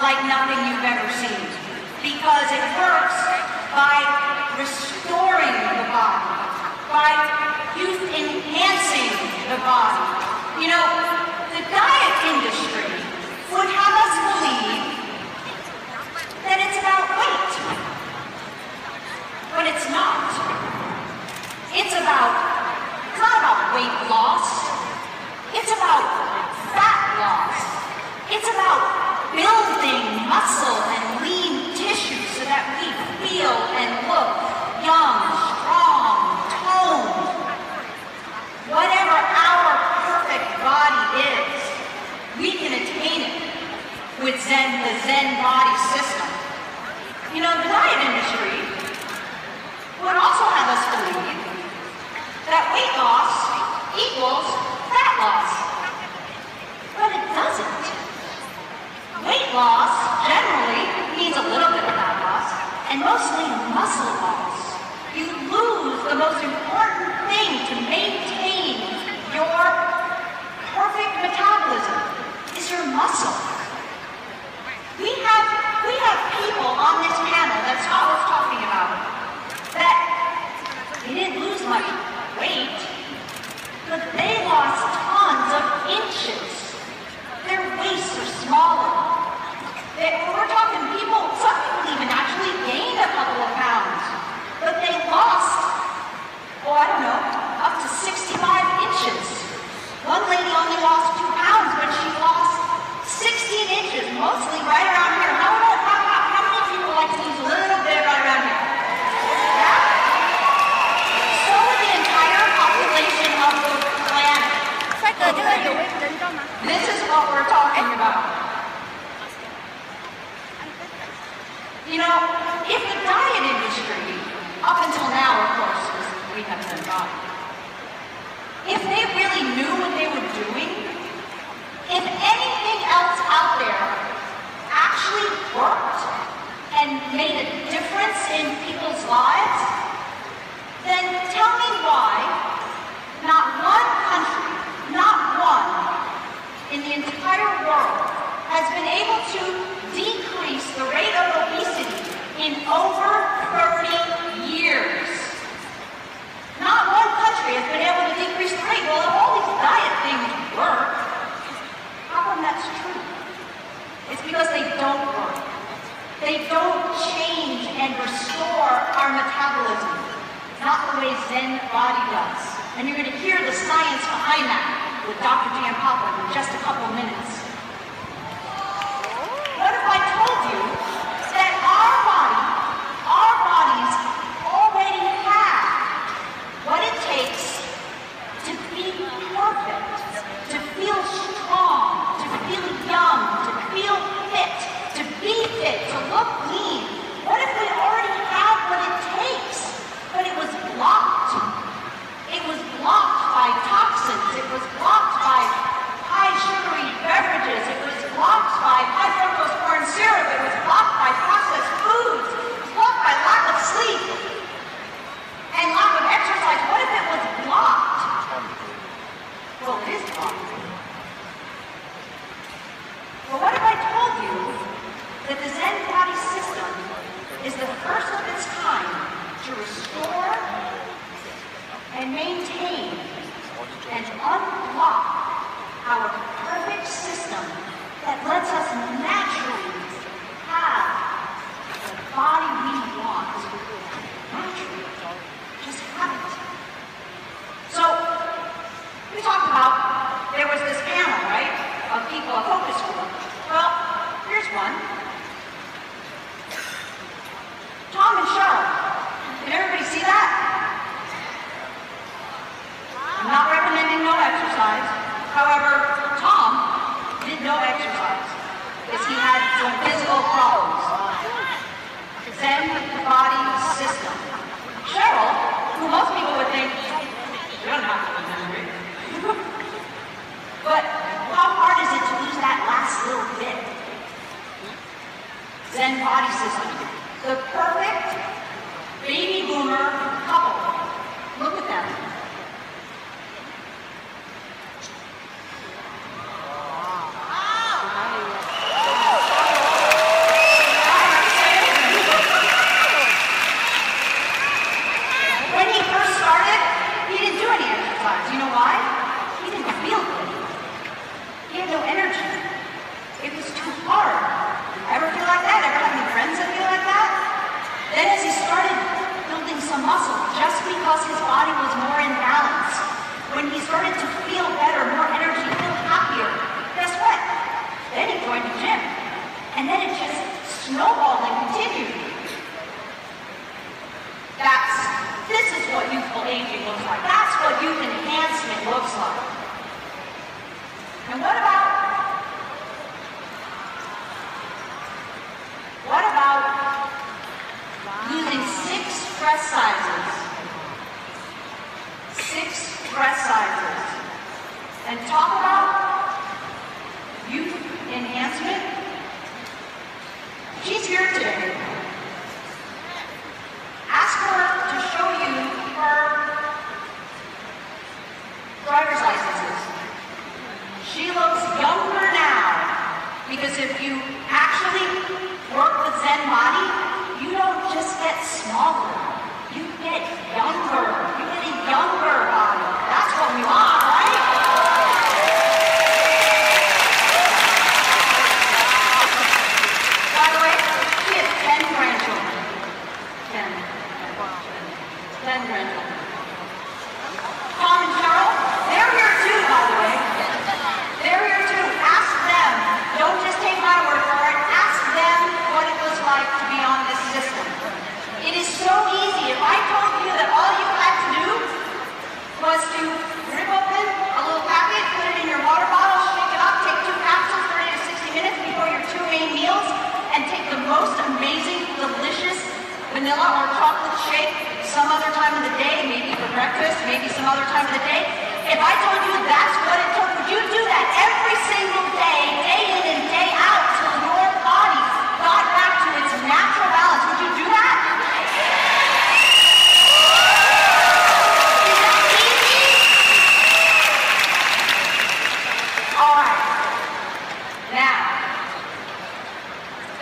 like nothing you've ever seen, because it works by restoring the body, by youth-enhancing the body. You know, the diet industry would have us believe that it's about weight, but it's not. It's not about weight loss. It's about fat loss. It's about building muscle and lean tissue so that we feel and look young, strong, toned. Whatever our perfect body is, we can attain it with the Zen Bodi system. You know, the diet industry would also have us believe that weight loss equals fat loss. But it doesn't. Weight loss generally means a little bit of fat loss, and mostly muscle loss. You lose the most important thing to maintain your perfect metabolism is your muscle. We have people on this panel that Scott was talking about that they didn't lose much weight, but they lost tons of inches. Their waists are smaller. We're talking people, some people even actually gained a couple of pounds, but they lost, oh, I don't know, up to 65 inches. One lady only lost 2 pounds, but she lost 16 inches, mostly right around here. How many people like to lose a little bit right around here? Yeah? So would the entire population of the planet. This is what we're talking about. You know, if the diet industry, up until now, of course, we have Zen Bodi, if they really knew what they were doing, if anything else out there actually worked and made a difference in people's lives, then tell me why not one country, not one, in the entire world has been able to decrease the rate of obesity in over 30 years. Not one country has been able to decrease the rate. Well, if all these diet things work, how come that's true? It's because they don't work. They don't change and restore our metabolism, not the way Zen Bodi does. And you're going to hear the science behind that with Dr. Giampapa in just a couple of minutes. What if I told you that our bodies already have what it takes to be perfect, to feel strong, to feel young, to feel fit, to be fit, to look lean? What if we already have what it takes, but it was blocked? It was blocked by toxins. It was blocked by high sugary beverages. It was blocked by high fructose corn syrup. It was blocked by processed foods. It was blocked by lack of sleep and lack of exercise. What if it was blocked? Well, it is blocked. Well, what if I told you that the Zen Bodi system is the first of its kind to restore and maintain and unblock our perfect system that lets us naturally have the body we want. Naturally. Just have it. So, we talked about, there was this panel, right, of people, a focus group. Well, here's one. Tom and Cheryl. Did everybody see that? I'm not recommending no exercise. However, Tom did no exercise because he had some physical problems. Zen Bodi system. Cheryl, who most people would think, you don't have to be hungry. But how hard is it to lose that last little bit? Zen Bodi system. The perfect baby boomer couple. Look at them. hard. Ever feel like that? Ever have any friends that feel like that? Then as he started building some muscle, just because his body was more in balance, when he started to feel better, more energy, feel happier, guess what? Then he joined the gym. And then it just snowballed and continued. This is what youthful aging looks like. That's what youth enhancement looks like. And what about using 6 dress sizes? 6 dress sizes. And talk about youth enhancement. She's here today. Ask her to show you her driver's licenses. She looks younger now, because if you actually work with Zen Bodi, you don't just get smaller, you get younger. You get a younger body. That's what we want, right? By the way, she has 10 grandchildren. 10 grandchildren. Tom and Cheryl, they're here too, by the way. They're here too. Ask them. Don't just take my word for it. Ask them what it was like to be on this system. It is so easy. If I told you that all you had to do was to rip open a little packet, put it in your water bottle, shake it up, take 2 capsules, 30 to 60 minutes before your 2 main meals, and take the most amazing, delicious vanilla or chocolate shake some other time of the day, maybe for breakfast, maybe some other time of the day. If I told you that's what it took, would you do that every single day, day in and day out, till your body got back to its natural balance? Would you do that? Is that easy? All right. Now,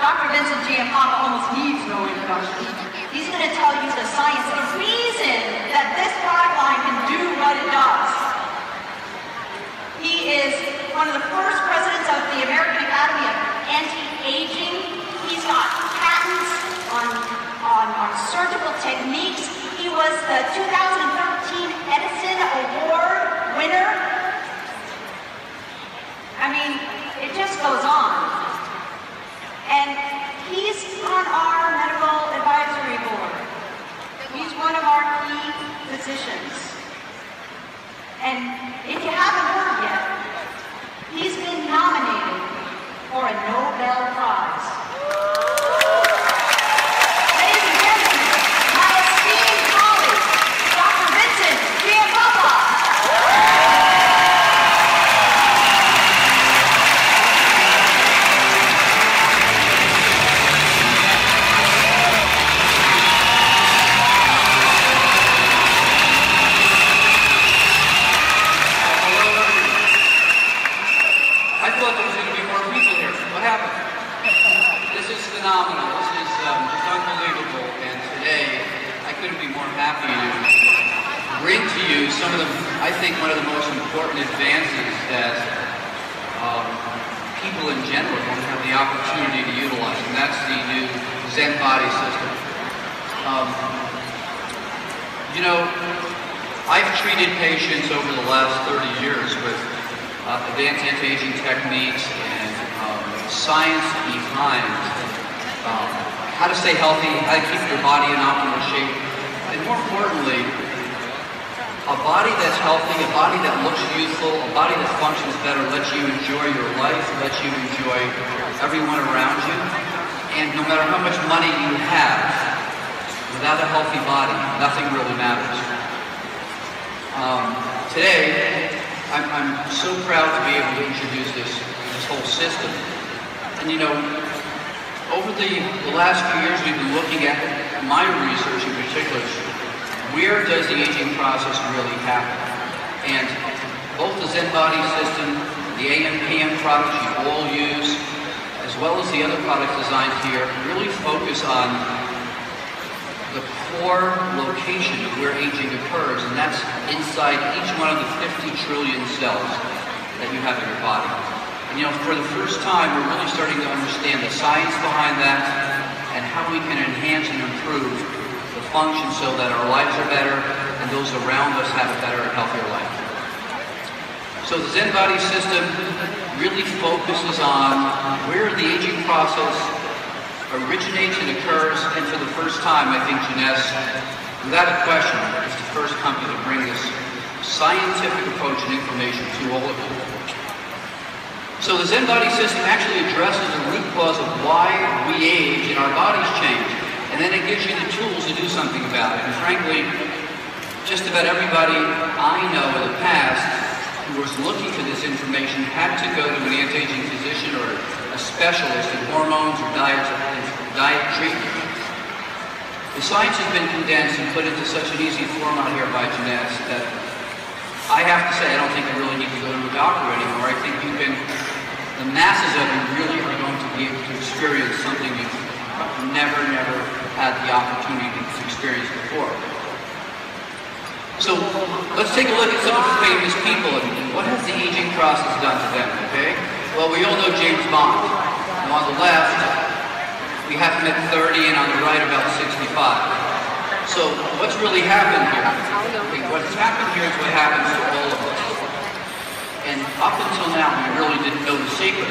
Dr. Vincent Giampapa almost needs no introduction. He's going to tell you the science, the reason that this product line can do what it does. He is one of the first presidents of the American Academy of Anti-Aging. He's got patents on surgical techniques. He was the 2013 Edison Award winner. I mean, it just goes on. And he's on our medical advisory board. He's one of our key physicians. And if you haven't heard yet, he's been nominated for a Nobel Prize. Ladies and gentlemen, my esteemed colleague, Dr. Vincent Giampapa. Phenomenal. This is just unbelievable, and today I couldn't be more happy to bring to you some of the, I think, one of the most important advances that people in general don't have the opportunity to utilize, and that's the new Zen Bodi system. You know, I've treated patients over the last 30 years with advanced anti-aging techniques and science behind how to stay healthy, how to keep your body in optimal shape, and more importantly, a body that's healthy, a body that looks youthful, a body that functions better, lets you enjoy your life, lets you enjoy everyone around you, and no matter how much money you have, without a healthy body, nothing really matters. Today, I'm so proud to be able to introduce this whole system. And you know, over the last few years, we've been looking at my research in particular. Where does the aging process really happen? And both the Zen Bodi system, the AM/PM products you all use, as well as the other products designed here, really focus on the core location of where aging occurs, and that's inside each one of the 50 trillion cells that you have in your body. And you know, for the first time, we're really starting to science behind that, and how we can enhance and improve the function so that our lives are better and those around us have a better and healthier life. So the Zen Bodi system really focuses on where the aging process originates and occurs, and for the first time, I think Jeunesse, without a question, is the first company to bring this scientific approach and information to all of you. So the Zen Bodi system actually addresses the root cause of why we age and our bodies change, and then it gives you the tools to do something about it. And frankly, just about everybody I know in the past who was looking for this information had to go to an anti-aging physician or a specialist in hormones or diet treatment. The science has been condensed and put into such an easy format here by Jeunesse that I have to say I don't think you really need to go to a doctor anymore. I think the masses of you really are going to be able to experience something you've never had the opportunity to experience before. So let's take a look at some of the famous people and what has the aging process done to them, okay? Well, we all know James Bond. Now on the left, we have him at 30 and on the right about 65. So what's really happened here? Okay, what's happened here is what happens to all of us. And up until now, we really didn't know the secret.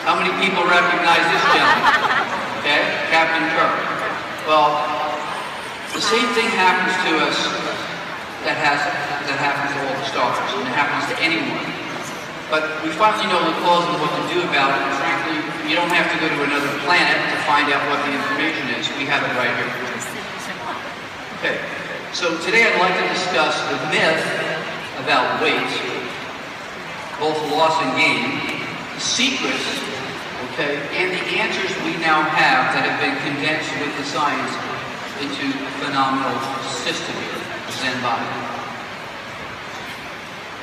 How many people recognize this gentleman? Okay, Captain Kirk. Well, the same thing happens to us that happens to all the stars, and it happens to anyone. But we finally know the cause and what to do about it, and frankly, you don't have to go to another planet to find out what the information is. We have it right here. Okay, so today I'd like to discuss the myth about weight, both loss and gain, the secrets, okay, and the answers we now have that have been condensed with the science into a phenomenal system here, Zen Bodi.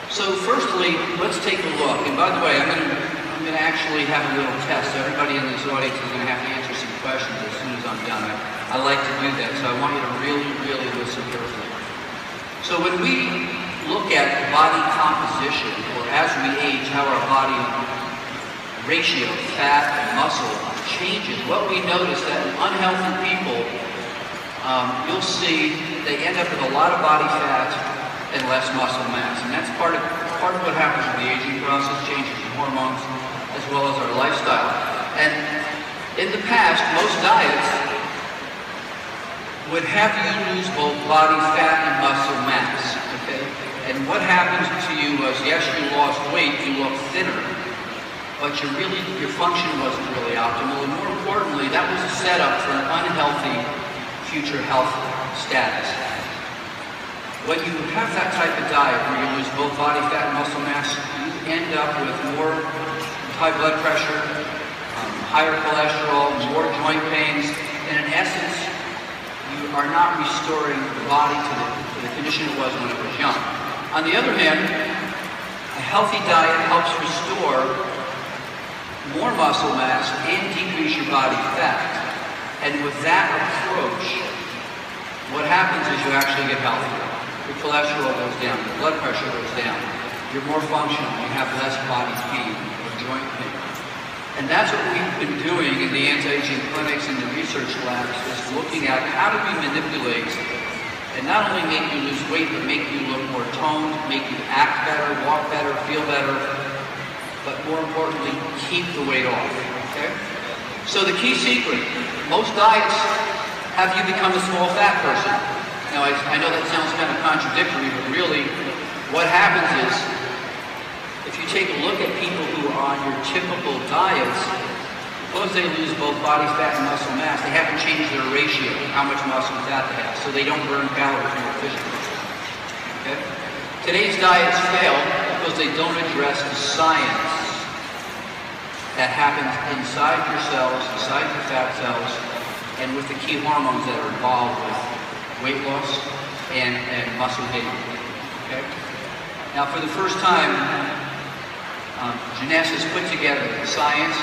So firstly, let's take a look. And by the way, I'm going to actually have a little test. Everybody in this audience is going to have to answer some questions as soon as I'm done. I like to do that, so I want you to really listen carefully. So when we look at body composition, or as we age, how our body ratio, fat and muscle, changes, what we notice that in unhealthy people, you'll see they end up with a lot of body fat and less muscle mass. And that's part of what happens with the aging process, changes in hormones, as well as our lifestyle. And in the past, most diets would have you lose both body fat and muscle mass, okay? And what happens to you was, yes, you lost weight, you look thinner, but your function wasn't really optimal, and more importantly, that was a setup for an unhealthy future health status. When you have that type of diet where you lose both body fat and muscle mass, you end up with more high blood pressure, higher cholesterol, more joint pains, and in essence, you are not restoring the body to the condition it was when it was young. On the other hand, a healthy diet helps restore more muscle mass and decrease your body fat. And with that approach, what happens is you actually get healthier. Your cholesterol goes down, your blood pressure goes down, you're more functional, you have less body pain or joint pain. And that's what we've been doing in the anti-aging clinics and the research labs, is looking at how do we manipulate and not only make you lose weight, but make you look more toned, make you act better, walk better, feel better, but more importantly, keep the weight off, okay? So the key secret, most diets have you become a small fat person. Now, I know that sounds kind of contradictory, but really, what happens is, if you take a look at people who are on your typical diets, suppose they lose both body fat and muscle mass, they haven't changed their ratio, how much muscle and fat they have, so they don't burn calories more efficiently. Okay? Today's diets fail because they don't address the science that happens inside your cells, inside your fat cells, and with the key hormones that are involved with weight loss and muscle gain. Okay? Now, for the first time, Jeunesse has put together the science,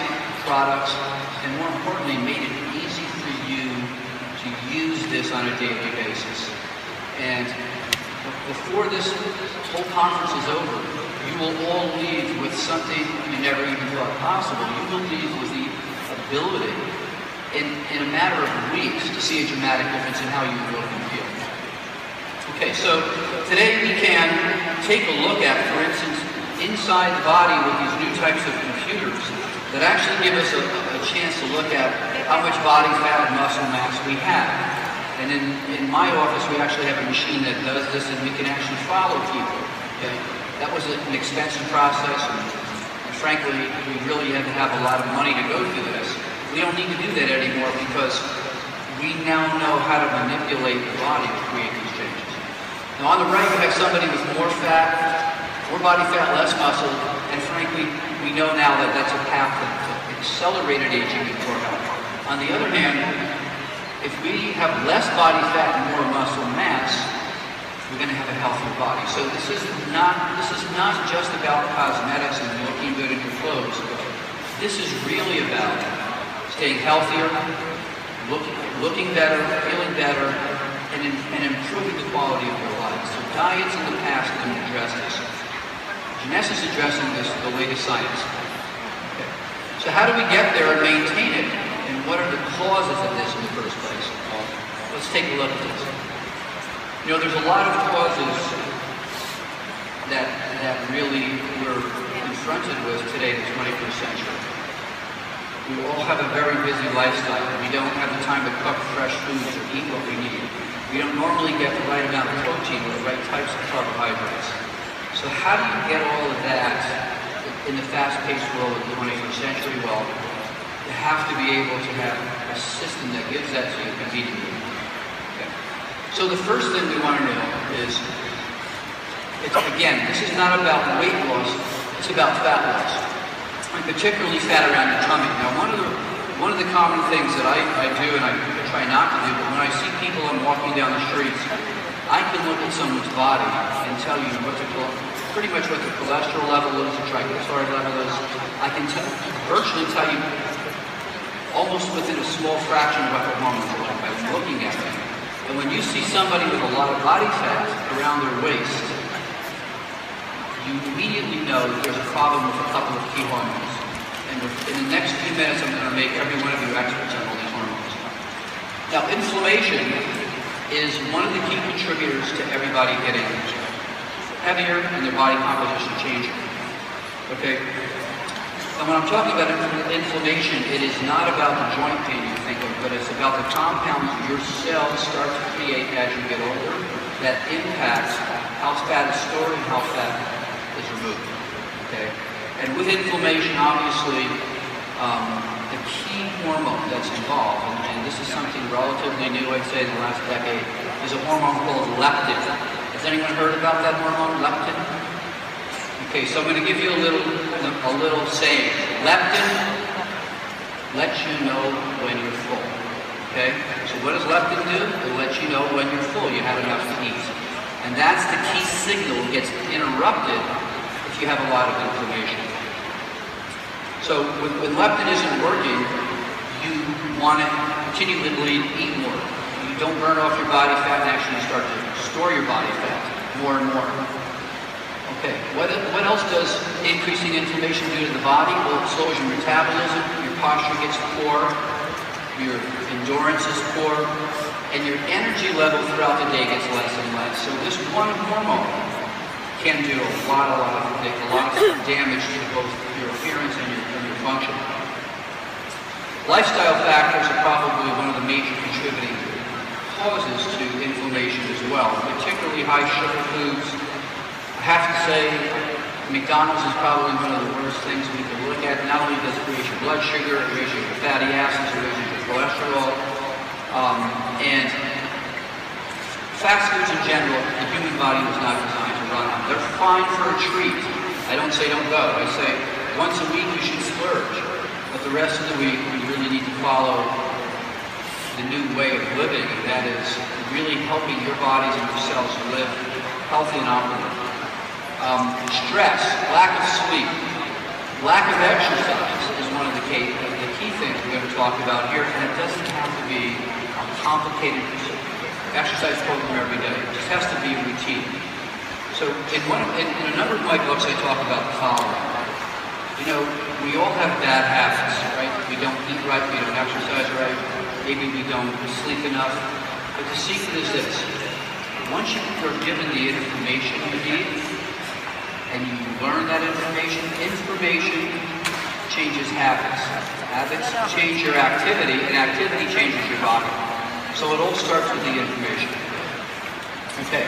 products, and more importantly, made it easy for you to use this on a daily basis. And before this whole conference is over, you will all leave with something you never even thought possible. You will leave with a ability in a matter of weeks to see a dramatic difference in how you look and feel. Okay, so today we can take a look at, for instance, inside the body with these new types of computers that actually give us a chance to look at how much body fat and muscle mass we have. And in my office, we actually have a machine that does this, and we can actually follow people. Okay? That was an expensive process, and frankly, we really had to have a lot of money to go through this. We don't need to do that anymore because we now know how to manipulate the body to create these changes. Now on the right, you have somebody with more fat, more body fat, less muscle, and frankly, we know now that that's a path to accelerated aging and poor health. On the other hand, if we have less body fat and more muscle mass, we're going to have a healthier body. So this is not just about cosmetics and looking good in your clothes. This is really about staying healthier, looking better, feeling better, and improving the quality of your life. So diets in the past didn't address this. Jeunesse is addressing this with the latest science. Okay. So how do we get there and maintain it? And what are the causes of this in the first place? Well, let's take a look at this. You know, there's a lot of causes that really we're confronted with today in the 21st century. We all have a very busy lifestyle. We don't have the time to cook fresh foods or eat what we need. We don't normally get the right amount of protein or the right types of carbohydrates. So how do you get all of that in the fast-paced world of the 21st century? Well, you have to be able to have a system that gives that to you conveniently. Okay. So the first thing we want to know is, again, this is not about weight loss, it's about fat loss, and particularly fat around your tummy. Now, one of the common things that I do, and I try not to do, but when I see people I'm walking down the streets, I can look at someone's body and tell you pretty much what the cholesterol level is, the triglyceride level is. I can virtually tell you almost within a small fraction of what their hormones are like by looking at them. And when you see somebody with a lot of body fat around their waist, you immediately know that there's a problem with a couple of key hormones. And in the next few minutes, I'm going to make every one of you experts on all these hormones. Now, inflammation is one of the key contributors to everybody getting heavier and their body composition changing. Okay? And when I'm talking about inflammation, it is not about the joint pain you think of, but it's about the compounds your cells start to create as you get older that impact how fat is stored and how fat is removed. Okay? And with inflammation, obviously, the key hormone that's involved, and this is something relatively new, I'd say, in the last decade, is a hormone called leptin. Has anyone heard about that hormone, leptin? Okay, so I'm going to give you a little saying. Leptin lets you know when you're full. Okay? So what does leptin do? It lets you know when you're full, you have enough to eat. And that's the key signal that gets interrupted if you have a lot of inflammation. So when leptin isn't working, you want to continually eat more. You don't burn off your body fat and actually start to store your body fat more and more. Okay, what else does increasing inflammation do to the body? Well, it slows your metabolism, your posture gets poor, your endurance is poor, and your energy level throughout the day gets less and less. So this one hormone can do a lot of damage to both your appearance and your function. Lifestyle factors are probably one of the major contributing causes to inflammation as well, particularly high sugar foods. I have to say, McDonald's is probably one of the worst things we can look at. Not only does it raise your blood sugar, it raises your fatty acids, it raises your cholesterol, and fast foods in general, the human body was not designed to run on. They're fine for a treat. I don't say don't go. I say once a week you should splurge, but the rest of the week we really need to follow the new way of living, and that is really helping your bodies and your cells live healthy and optimal. Stress, lack of sleep, lack of exercise is one of the key things we're going to talk about here, and it doesn't have to be a complicated exercise program every day. It just has to be a routine. So in a number of my books I talk about the following. You know, we all have bad habits, right? We don't eat right, we don't exercise right, maybe we don't sleep enough. But the secret is this: once you are given the information you need, and you learn that information changes habits. Habits change your activity, and activity changes your body. So it all starts with the information. Okay,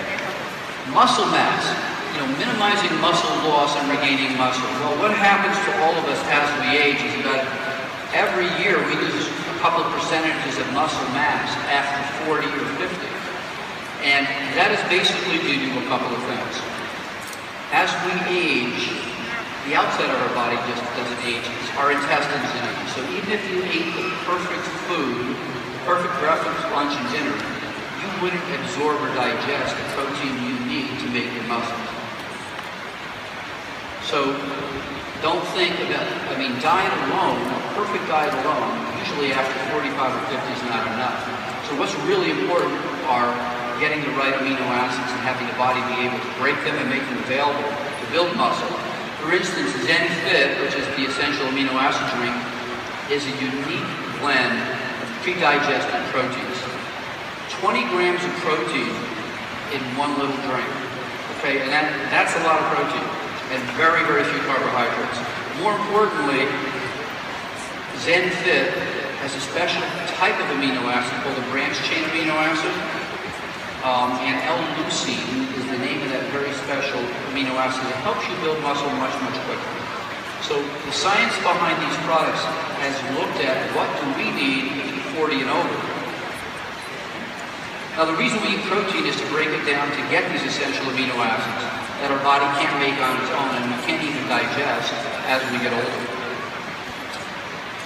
muscle mass. You know, minimizing muscle loss and regaining muscle. Well, what happens to all of us as we age is that every year we lose a couple of percentages of muscle mass after 40 or 50. And that is basically due to a couple of things. As we age, the outside of our body just doesn't age. Our intestines age. So even if you ate the perfect food, perfect breakfast, lunch, and dinner, you wouldn't absorb or digest the protein you need to make your muscles. So don't think about, diet alone, perfect diet alone, usually after 45 or 50 is not enough. So what's really important are getting the right amino acids and having the body be able to break them and make them available to build muscle. For instance, Zen which is the essential amino acid drink, is a unique blend of pre-digested proteins. 20 grams of protein in one little drink. Okay, and that's a lot of protein. And very, very few carbohydrates. More importantly, Zen has a special type of amino acid called a branched-chain amino acid, and L-leucine is the name of that very special amino acid that helps you build muscle much, much quicker. So the science behind these products has looked at what do we need to be 40 and over. Now the reason we eat protein is to break it down to get these essential amino acids that our body can't make on its own and we can't even digest as we get older.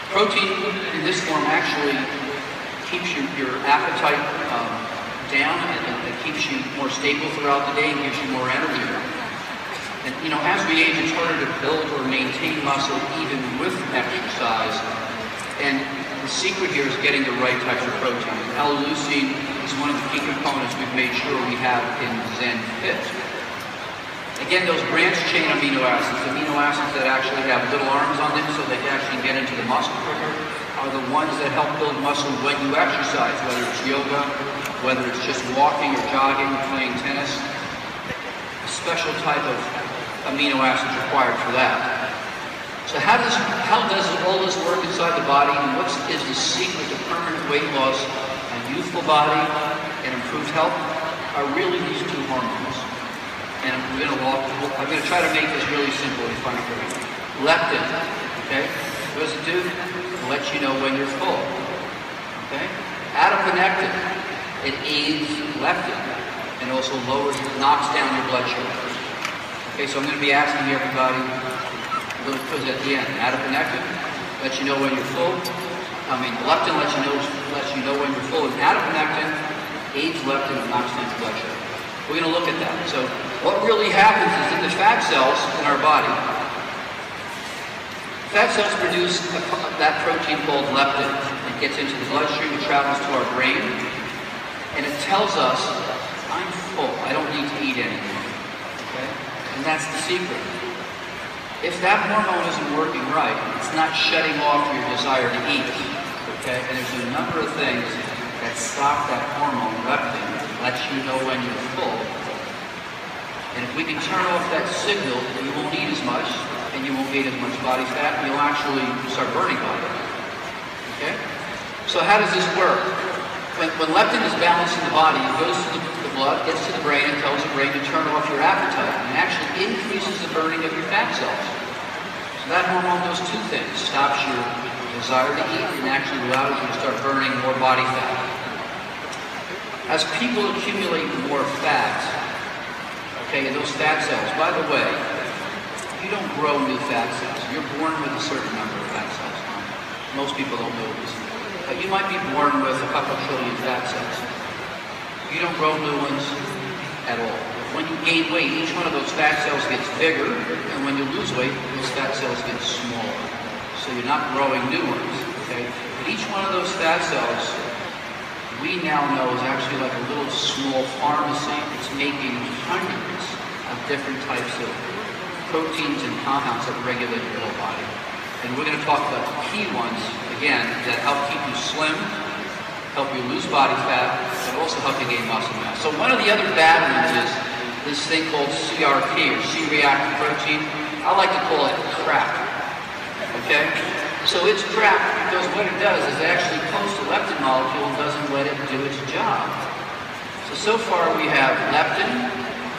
Protein in this form actually keeps your appetite down, and it keeps you more stable throughout the day and gives you more energy. And you know, as we age, it's harder to build or maintain muscle even with exercise. And the secret here is getting the right types of protein. L-leucine is one of the key components we've made sure we have in Zen Fit. Again, those branched-chain amino acids that actually have little arms on them so they can actually get into the muscle quicker, are the ones that help build muscle when you exercise, whether it's yoga, whether it's just walking or jogging, playing tennis. A special type of amino acids required for that. So how does all this work inside the body, and what is the secret to permanent weight loss, a youthful body, and improved health? Are really these two hormones. And I'm going to try to make this really simple and fun for you. Leptin, okay? What does it do? It lets you know when you're full, okay? Adiponectin, it aids leptin and also knocks down your blood sugar. Okay, so I'm going to be asking everybody a little quiz at the end. Adiponectin lets you know when you're full. Leptin lets you know when you're full, and adiponectin aids leptin and knocks down your blood sugar. We're going to look at that. So what really happens is in the fat cells in our body, fat cells produce that protein called leptin. It gets into the bloodstream, it travels to our brain, and it tells us, I'm full, I don't need to eat anymore. Okay? And that's the secret. If that hormone isn't working right, it's not shutting off your desire to eat. Okay? And there's a number of things that stop that hormone, leptin, lets you know when you're full. And if we can turn off that signal, you won't eat as much, and you won't gain as much body fat, and you'll actually start burning body fat. Okay? So how does this work? When leptin is balanced in the body, it goes to the blood, gets to the brain, and tells the brain to turn off your appetite, and actually increases the burning of your fat cells. So that hormone does two things: stops your desire to eat, and actually allows you to start burning more body fat. As people accumulate more fat, okay, and those fat cells, by the way, you don't grow new fat cells. You're born with a certain number of fat cells. Most people don't know this. But you might be born with a couple trillion fat cells. You don't grow new ones at all. When you gain weight, each one of those fat cells gets bigger, and when you lose weight, those fat cells get smaller. So you're not growing new ones, okay? But each one of those fat cells, we now know, is actually like a little small pharmacy. It's making hundreds of different types of proteins and compounds that regulate your whole body. And we're going to talk about the key ones, again, that help keep you slim, help you lose body fat, and also help you gain muscle mass. So one of the other bad ones is this thing called CRP, or C-reactive protein. I like to call it crap, okay? So it's crap because what it does is it actually coats the leptin molecule and doesn't let it do its job. So far we have leptin,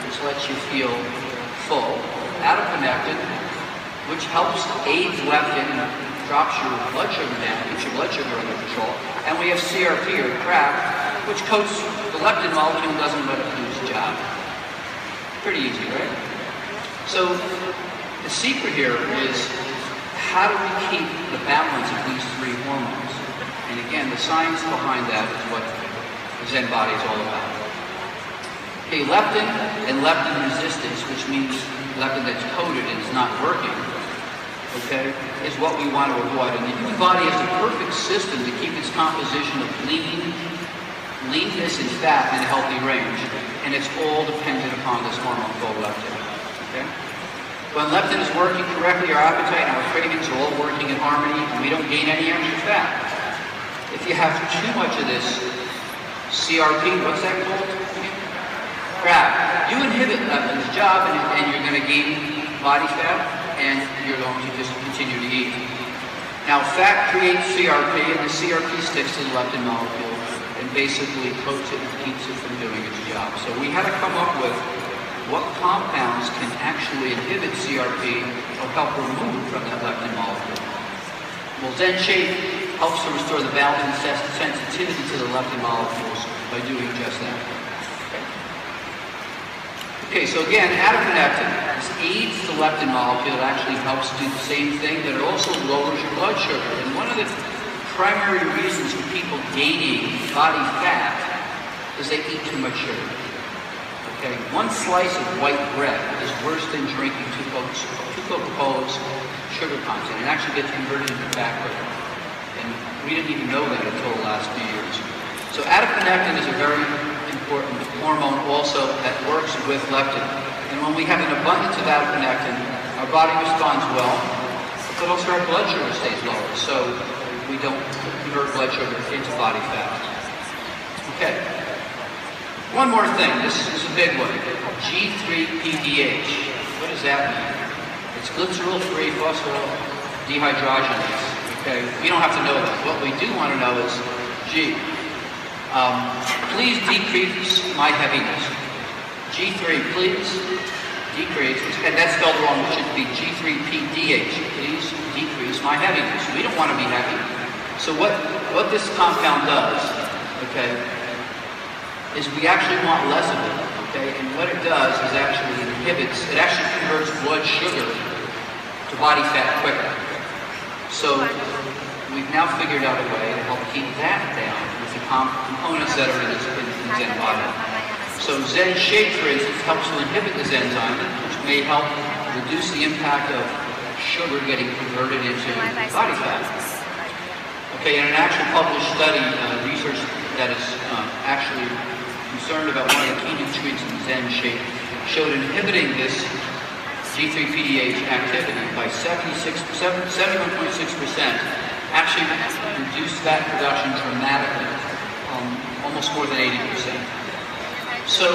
which lets you feel full, adiponectin, which helps aid leptin and drops your blood sugar down, keeps your blood sugar under control. And we have CRP, or crap, which coats the leptin molecule and doesn't let it do its job. Pretty easy, right? So the secret here is, how do we keep the balance of these three hormones? And again, the science behind that is what the Zen Bodi is all about. Okay, leptin and leptin resistance, which means leptin that's coded and is not working, okay, is what we want to avoid. And the human body has the perfect system to keep its composition of leanness and fat in a healthy range. And it's all dependent upon this hormone called leptin. Okay? When leptin is working correctly, our appetite and our cravings are all working in harmony, and we don't gain any extra fat. If you have too much of this CRP, what's that called? Crap. You inhibit leptin's job, and you're going to gain body fat, and you're going to just continue to eat. Now, fat creates CRP, and the CRP sticks to the leptin molecule and basically coats it and keeps it from doing its job. So we had to come up with what compounds can actually inhibit CRP or help remove from that leptin molecule. Well, Zen Shape helps to restore the balance and sensitivity to the leptin molecules by doing just that. Okay, so again, adiponectin aids the leptin molecule. It actually helps do the same thing, but it also lowers your blood sugar. And one of the primary reasons for people gaining body fat is they eat too much sugar. Okay, one slice of white bread is worse than drinking two Coca-Colas sugar content. It actually gets converted into fat quicker. And we didn't even know that until the last few years. So adiponectin is a very important hormone also that works with leptin. And when we have an abundance of adiponectin, our body responds well, but also our blood sugar stays lower, so we don't convert blood sugar into body fat. Okay. One more thing, this is a big one. G3-PDH. What does that mean? It's glycerol-free phosphatidylhydrogenase. Okay, we don't have to know that. What we do want to know is, G. Please decrease my heaviness. G3, please decrease, and that's spelled wrong. It should be G3-PDH. Please decrease my heaviness. We don't want to be heavy. So what this compound does, okay, is we actually want less of it, okay? And what it does is actually it actually converts blood sugar to body fat quicker. So we've now figured out a way to help keep that down with the components that are in Zen Bodi. So Zen Shape, for instance, helps to inhibit this enzyme, which may help reduce the impact of sugar getting converted into body fat. Okay, in an actual published study, research that is actually concerned about one of the key nutrients in Zen Shape showed inhibiting this G3-PDH activity by 71.6% actually reduced fat production dramatically, almost more than 80%. So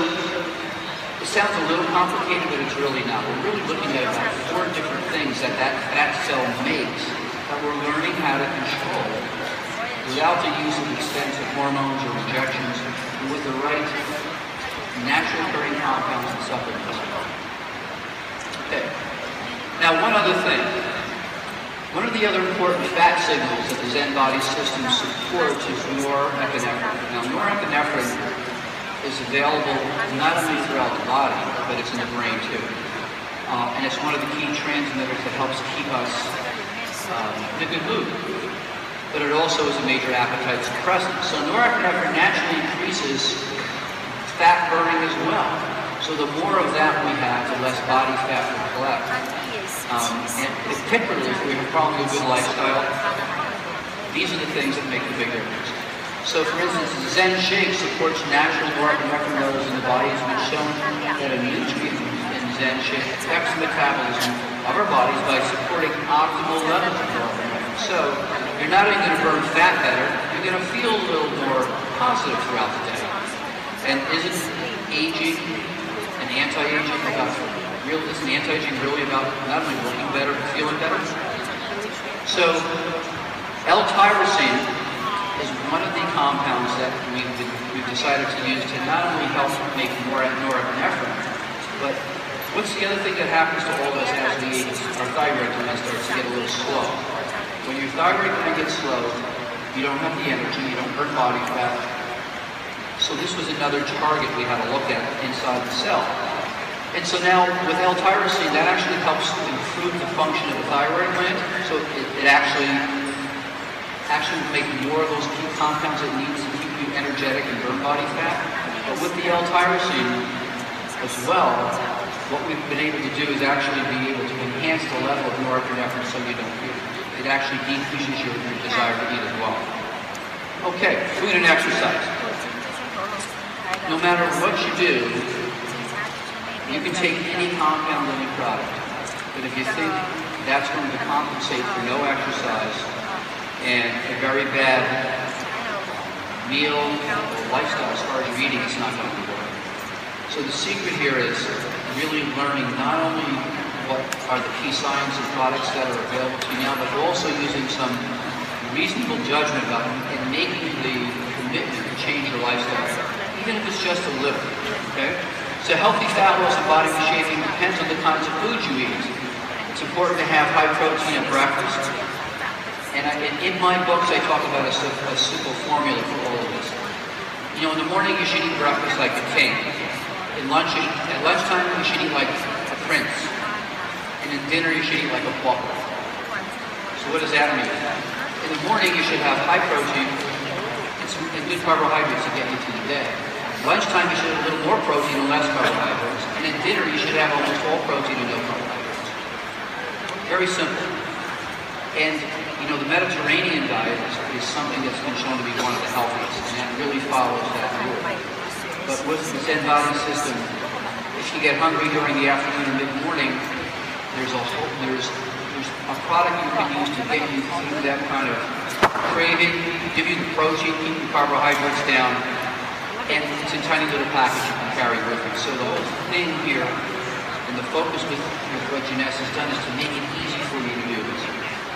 it sounds a little complicated, but it's really not. We're really looking at about 4 different things that fat cell makes that we're learning how to control without the use of expensive hormones or injections, and with the right natural occurring compounds and supplements. Okay. Now, one other thing. One of the other important fat signals that the Zen Bodi system supports is norepinephrine. Now, norepinephrine is available not only throughout the body, but it's in the brain too. And it's one of the key transmitters that helps keep us in a good mood. But it also is a major appetite suppressant. So norepinephrine naturally increases fat burning as well. So the more of that we have, the less body fat we collect. And particularly if we have probably a good lifestyle, these are the things that make the big difference. So for instance, Zen Shake supports natural norepinephrine levels in the body. It's been shown that a nutrient in Zen shape affects the metabolism of our bodies by supporting optimal levels of norepinephrine. So you're not only going to burn fat better, you're going to feel a little more positive throughout the day. And isn't aging and anti-aging isn't anti-aging really about not only looking better but feeling better? So L-tyrosine is one of the compounds that we've decided to use to not only help make more norepinephrine, but what's the other thing that happens to all of us as we age? Our thyroid gland starts to get a little slow. When your thyroid gland gets slow, you don't have the energy, you don't burn body fat. So this was another target we had to look at inside the cell. And so now with L-tyrosine, that actually helps improve the function of the thyroid gland. So it actually will make more of those key compounds it needs to keep you energetic and burn body fat. But with the L-tyrosine as well, what we've been able to do is actually be able to enhance the level of norepinephrine so you don't feel it. It actually decreases your desire to eat as well. Okay, food and exercise. No matter what you do, you can take any compound in your product, but if you think that's going to compensate for no exercise and a very bad meal or lifestyle as far as you're eating, it's not going to work. So the secret here is really learning not only what are the key science and products that are available to you now, but also using some reasonable judgment about them and making the commitment to change your lifestyle, even if it's just a little, okay? So healthy fat loss and body reshaping depends on the kinds of foods you eat. It's important to have high protein at breakfast. And in my books, I talk about a simple formula for all of this. You know, in the morning, you should eat breakfast like a king. At lunchtime, you should eat like a prince. And at dinner, you should eat like a pauper. So what does that mean? In the morning, you should have high protein and good carbohydrates to get you through the day. Lunchtime, you should have a little more protein and less carbohydrates. And at dinner, you should have almost all protein and no carbohydrates. Very simple. And, you know, the Mediterranean diet is something that's been shown to be one of the healthiest, and that really follows that rule. But with the Zen Bodi system, if you get hungry during the afternoon or mid-morning, there's a product you can use to get you through that kind of craving, give you the protein, keep the carbohydrates down, and it's a tiny little package you can carry with you. So the whole thing here, and the focus with what Jeunesse has done is to make it easy for you to do this.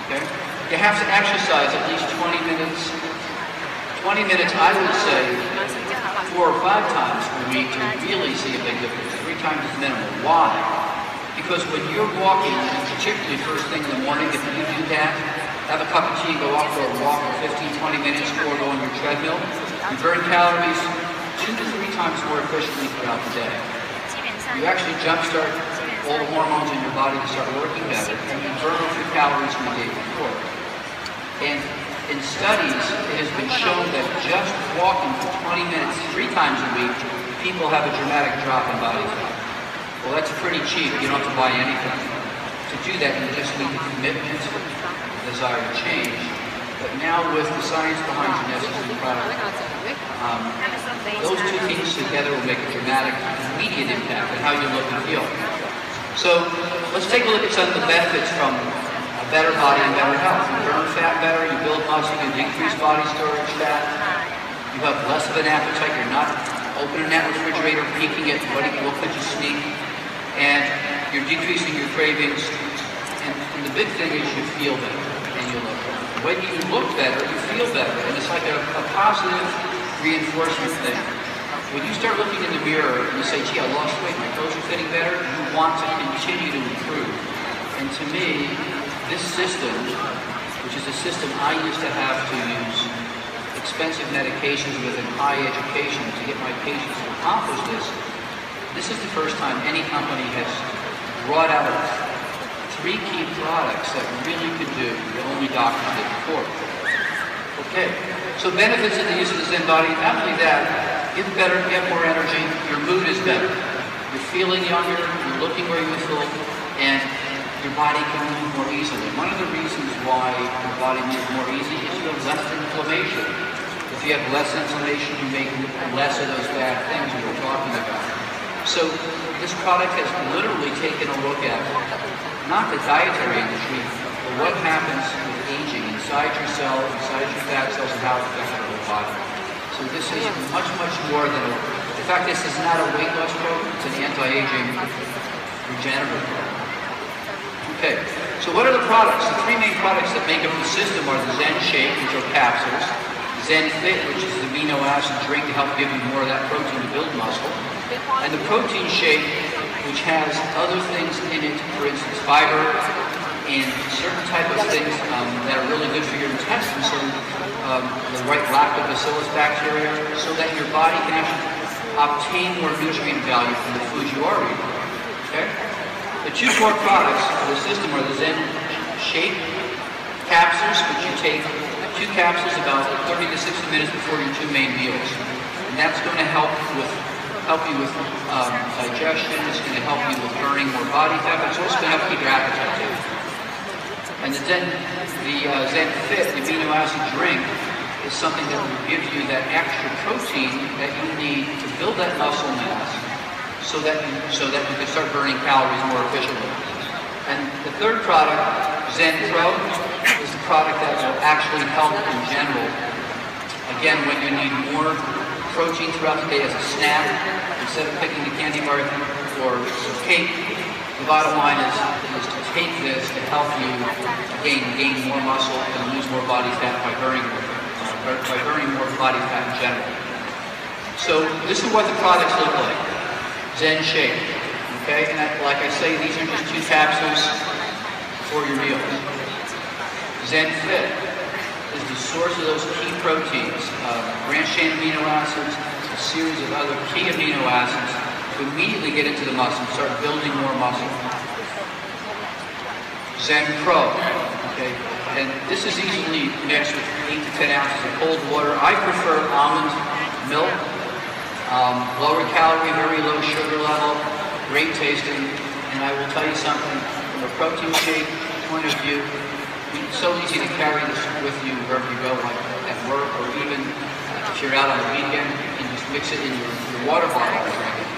Okay? You have to exercise at least 20 minutes. 20 minutes, I would say, 4 or 5 times a week to really see a big difference. 3 times is minimal. Why? Because when you're walking, and particularly first thing in the morning, if you do that, have a cup of tea, go out for a walk for 15, 20 minutes, or go on your treadmill, you burn calories 2 to 3 times more efficiently throughout the day. You actually jumpstart all the hormones in your body to start working better, and you burn off your calories from the day before. And in studies, it has been shown that just walking for 20 minutes 3 times a week, people have a dramatic drop in body fat. Well, that's pretty cheap. You don't have to buy anything. To do that, you just need the commitment, the desire to change. But now with the science behind Jeunesse and product, those 2 things together will make a dramatic, immediate impact on how you look and feel. So let's take a look at some of the benefits from a better body and better health. You burn fat better, you build muscle, you decrease body storage fat, you have less of an appetite, you're not opening that refrigerator, peeking at what could you sneak, and you're decreasing your cravings, and the big thing is you feel better and you look better. When you look better, you feel better, and it's like a positive reinforcement thing. When you start looking in the mirror and you say, gee, I lost weight, my clothes are fitting better, you want to continue to improve. And to me, this system, which is a system I used to have to use expensive medications with and high education to get my patients to accomplish this is the first time any company has brought out 3 key products that really could do what only doctors did before. Okay, so benefits of the use of the Zen Bodi, not only that, you have more energy, your mood is better, you're feeling younger, you're looking where you feel, and your body can move more easily. One of the reasons why your body moves more easily is you have less inflammation. If you have less inflammation, you make less of those bad things we were talking about. So this product has literally taken a look at not the dietary industry, but what happens with aging inside your cells, inside your fat cells, and how it affects your whole body. So this is much, much more than in fact, this is not a weight loss program, it's an anti-aging regenerative program. Okay, so what are the products? The three main products that make up the system are the Zen Shake, which are capsules, Zen Fit, which is the amino acid drink to help give you more of that protein to build muscle, and the protein shake, which has other things in it, for instance, fiber and certain type of things that are really good for your intestines, so the right lactobacillus bacteria, so that your body can actually obtain more nutrient value from the foods you are eating. Okay? The two core products of the system are the Zen Shake capsules, which you take 2 capsules about 30 to 60 minutes before your 2 main meals. And that's going to help you with digestion, it's going to help you with burning more body fat, but it's also going to help keep your appetite down. And the Zen Fit, the amino acid drink, is something that will give you that extra protein that you need to build that muscle mass so that you can start burning calories more efficiently. And the third product, Zen Pro, is the product that will actually help in general. Again, when you need more protein throughout the day as a snack, instead of picking the candy bar or some cake, the bottom line is to take this to help you gain more muscle and lose more body fat by burning more body fat in general. So this is what the products look like. Zen Shake. Okay, and like I say, these are just 2 capsules for your meals. Zen Fit is the source of those key proteins, branched-chain amino acids, a series of other key amino acids to immediately get into the muscle and start building more muscle. Zen Pro, okay, and this is easily mixed with 8 to 10 ounces of cold water. I prefer almond milk, lower calorie, very low sugar level, great tasting, and I will tell you something, from a protein shake point of view, it's so easy to carry this with you wherever you go, like at work, or even if you're out on the weekend, you can just mix it in your water bottle and drink it.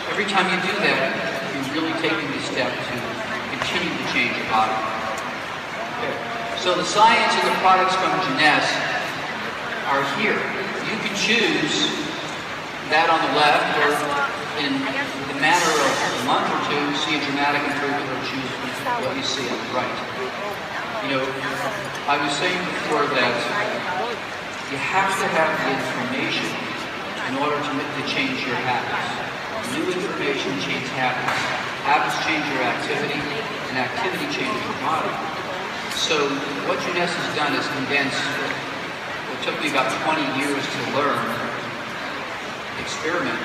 Every time you do that, you're really taking the step to continue to change your body. Okay. So the science and the products from Jeunesse are here. You can choose that on the left, or in the matter of a month or 2, see a dramatic improvement, or choose what you see on the right. You know, I was saying before that you have to have the information in order to change your habits. New information changes habits. Habits change your activity, and activity changes your body. So what Jeunesse has done is condense what took me about 20 years to learn, experiment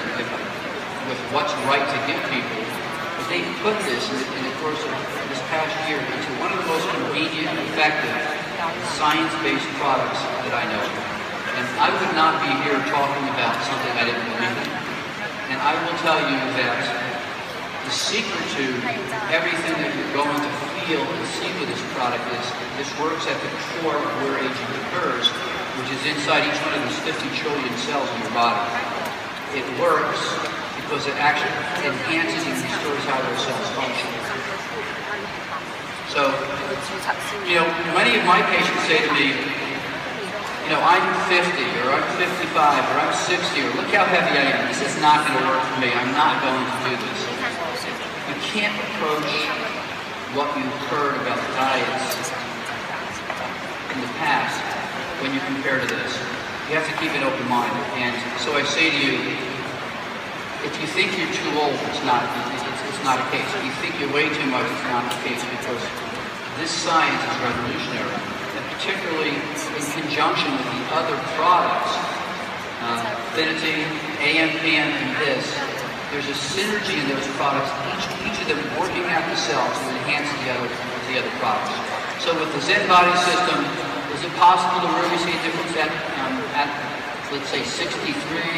with what's right to give people. But they put this in the course of this past year into one of the most convenient and effective science-based products that I know. And I would not be here talking about something I didn't believe in. And I will tell you that the secret to everything that you're going to feel and see with this product is this works at the core of where aging occurs, which is inside each one of these 50 trillion cells in your body. It works because it actually enhances and restores how those cells function. So, you know, many of my patients say to me, you know, I'm 50, or I'm 55, or I'm 60, or look how heavy I am. This is not going to work for me. I'm not going to do this. You can't approach what you've heard about diets in the past when you compare to this. You have to keep an open mind. And so I say to you, if you think you're too old, it's not a case. If you think you're way too much, it's not the case, because this science is revolutionary. And particularly in conjunction with the other products, Affinity, AMPM, and this, there's a synergy in those products, each of them working at the cells to enhance the other products. So with the Zen Bodi system, is it possible to really see a difference at let's say 63,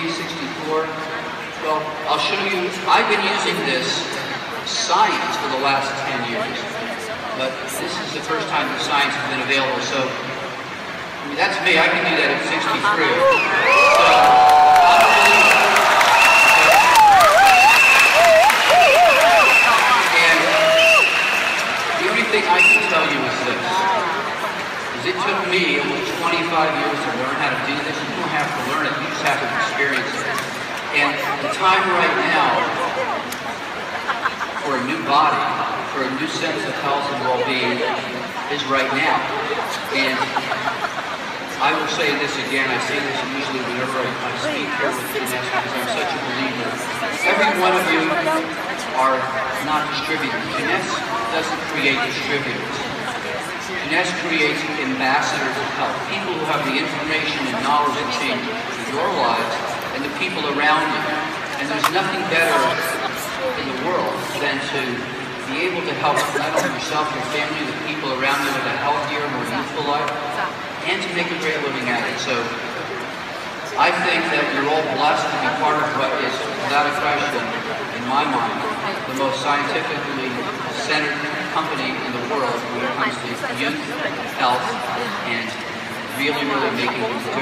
64? Well, I'll show you. I've been using this science for the last 10 years, but this is the first time the science has been available. So, I mean, that's me. I can do that at 63. So, have to learn it, you just have to experience it. And the time right now for a new body, for a new sense of health and well-being is right now. And I will say this again, I say this usually whenever I speak here with Jeunesse because I'm such a believer. Every one of you are not distributors. Jeunesse doesn't create distributors. Jeunesse creates ambassadors of health, people who have the information and knowledge to change your lives and the people around you. And there's nothing better in the world than to be able to help not only yourself, your family, the people around you with a healthier, more youthful life, and to make a great living at it. So I think that you're all blessed to be part of what is, without a question, in my mind, the most scientifically centered company in the world when it comes to youth, health, and really, really making a